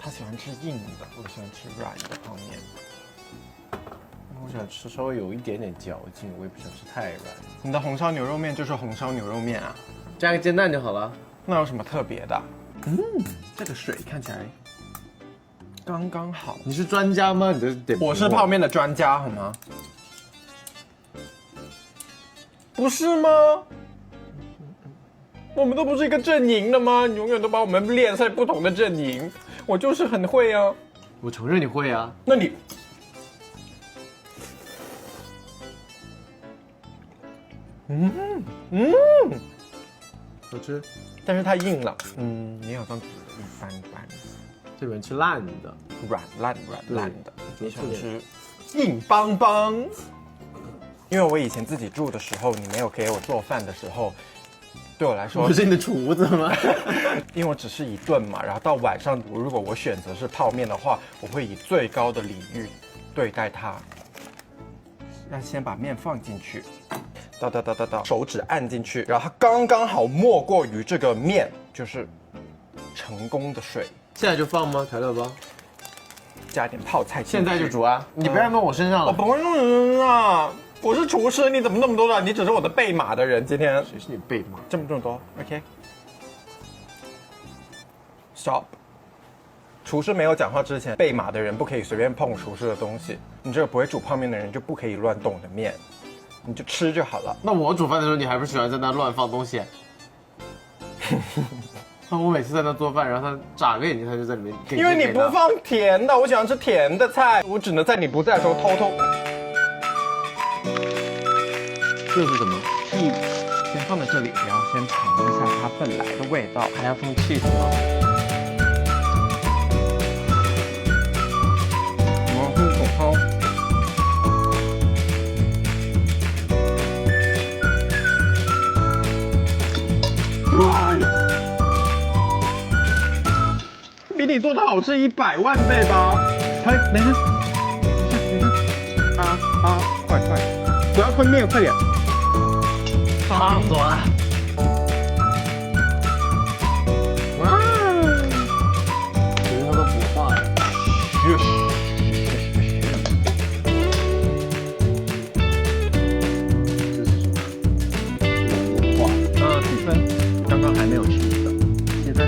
他喜欢吃硬的，我喜欢吃软的泡面。我想吃稍微有一点点嚼劲，我也不想吃太软。你的红烧牛肉面就是红烧牛肉面啊，加个煎蛋就好了。那有什么特别的？这个水看起来刚刚好。你是专家吗？你这是点评我是泡面的专家，好吗？不是吗？我们都不是一个阵营的吗？你永远都把我们列在不同的阵营。我就是很会啊。我承认你会啊。那你，好吃。但是太硬了。你好像一般般。这边吃烂的，软烂的。对你喜欢吃硬邦邦？因为我以前自己住的时候，你没有给我做饭的时候，对我来说，我是你的厨子吗？因为我只是一顿嘛，然后到晚上，如果我选择是泡面的话，我会以最高的礼遇对待它。要先把面放进去，倒，手指按进去，然后它刚刚好没过于这个面，就是成功的水。现在就放吗？调料包？加点泡菜进去，现在就煮啊！你不要弄我身上了。我不会弄人啊！我是厨师，你怎么那么多的？你只是我的备马的人。今天谁是你背吗？这么多 ，OK。Stop。厨师没有讲话之前，备马的人不可以随便碰厨师的东西。你这个不会煮泡面的人就不可以乱动我的面，你就吃就好了。那我煮饭的时候，你还不是喜欢在那乱放东西？那我每次在那做饭，然后他眨个眼睛，他就在里面。因为你不放甜的，我喜欢吃甜的菜，我只能在你不在的时候偷偷。这是什么？屁，先放在这里，然后先尝一下它本来的味道。还要放气是吗？蘑菇口泡。比你做的好吃100万倍吧！快，等一下，快，不要吞面，快点！放左了。哇！其实它都不化了。几分？刚刚还没有吃的，几分？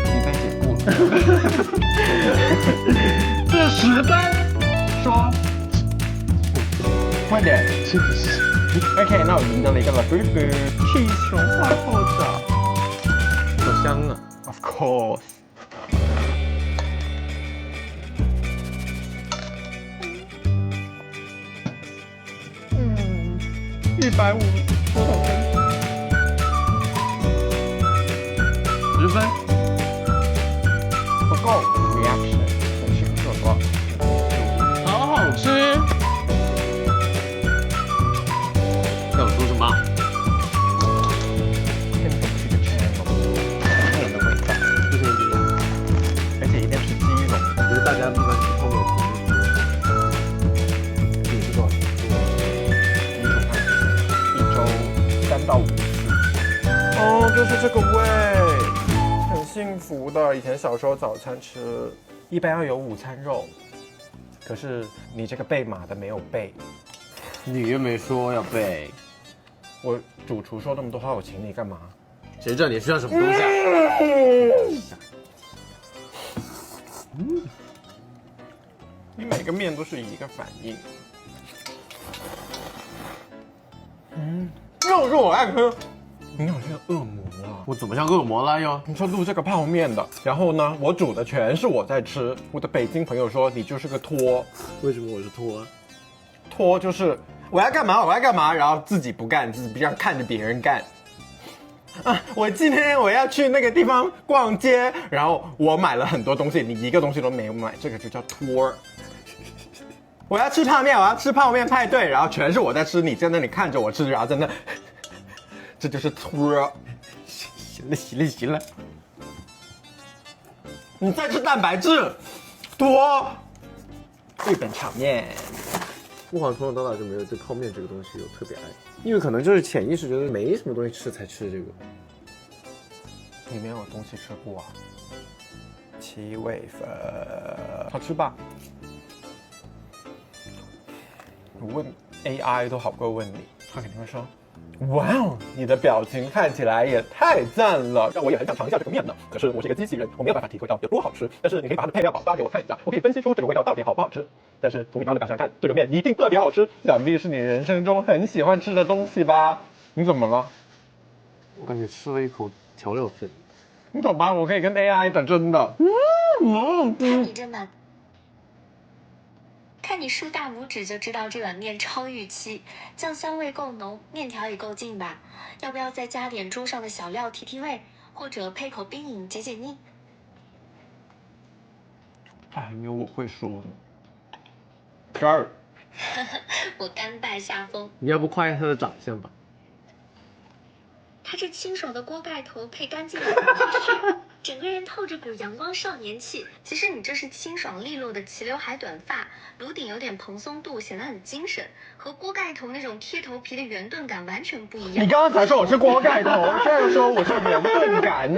你被解雇了。这10分，说，快点。OK， 那我赢得了一个了，气熊化后的，好香啊 ！Of course。150多少分？10分。不够 ，reaction， 我去喝多少？好好吃。要我说什么？这个不是个 channel， 面的味道，就这个一样。而且一定是鸡茸。我觉得大家一般吃泡面有同你知道？你煮饭1周3到5次。哦，就是这个味，很幸福的。以前小时候早餐吃，一般要有午餐肉，可是你这个备马的没有备。你又没说要背。我主厨说那么多话，我请你干嘛？谁知道你需要什么东西啊？你每个面都是一个反应。肉我爱吃。你好像恶魔啊！我怎么像恶魔了又？你说录这个泡面的，然后呢，我煮的全是我在吃。我的北京朋友说你就是个托，为什么我是托？托就是我要干嘛，然后自己不干，自己这样看着别人干。啊，我今天我要去那个地方逛街，然后我买了很多东西，你一个东西都没有买，这个就叫托。我要吃泡面，我要吃泡面派对，然后全是我在吃，你在那里看着我吃，然后在那，这就是托。行了，你再吃蛋白质，多。日本炒面。我好像从小到大就没有对泡面这个东西有特别爱，因为可能就是潜意识觉得没什么东西吃才吃这个。你没有东西吃过啊？七味粉，好吃吧？我问 AI 都好过问你，他肯定会说。哇哦，你的表情看起来也太赞了，让我也很想尝一下这个面呢。可是我是一个机器人，我没有办法体会到有多好吃。但是你可以把它的配料表发给我看一下，我可以分析出这个味道到底好不好吃。但是从你刚刚的表情来看，这个面一定特别好吃，想必是你人生中很喜欢吃的东西吧？你怎么了？我感觉吃了一口调料粉。你懂吧？我可以跟 AI 的，真的。看你这满。看你竖大拇指就知道这碗面超预期，酱香味够浓，面条也够劲吧？要不要再加点桌上的小料提提味，或者配口冰饮解解腻？哎，有我会说的。这儿，我甘拜下风。你要不夸一下他的长相吧？他这清爽的锅盖头配干净的头，整个人透着股阳光少年气。其实你这是清爽利落的齐刘海短发，颅顶有点蓬松度，显得很精神，和锅盖头那种贴头皮的圆钝感完全不一样。你刚刚才说我是锅盖头，现在又说我是圆钝感。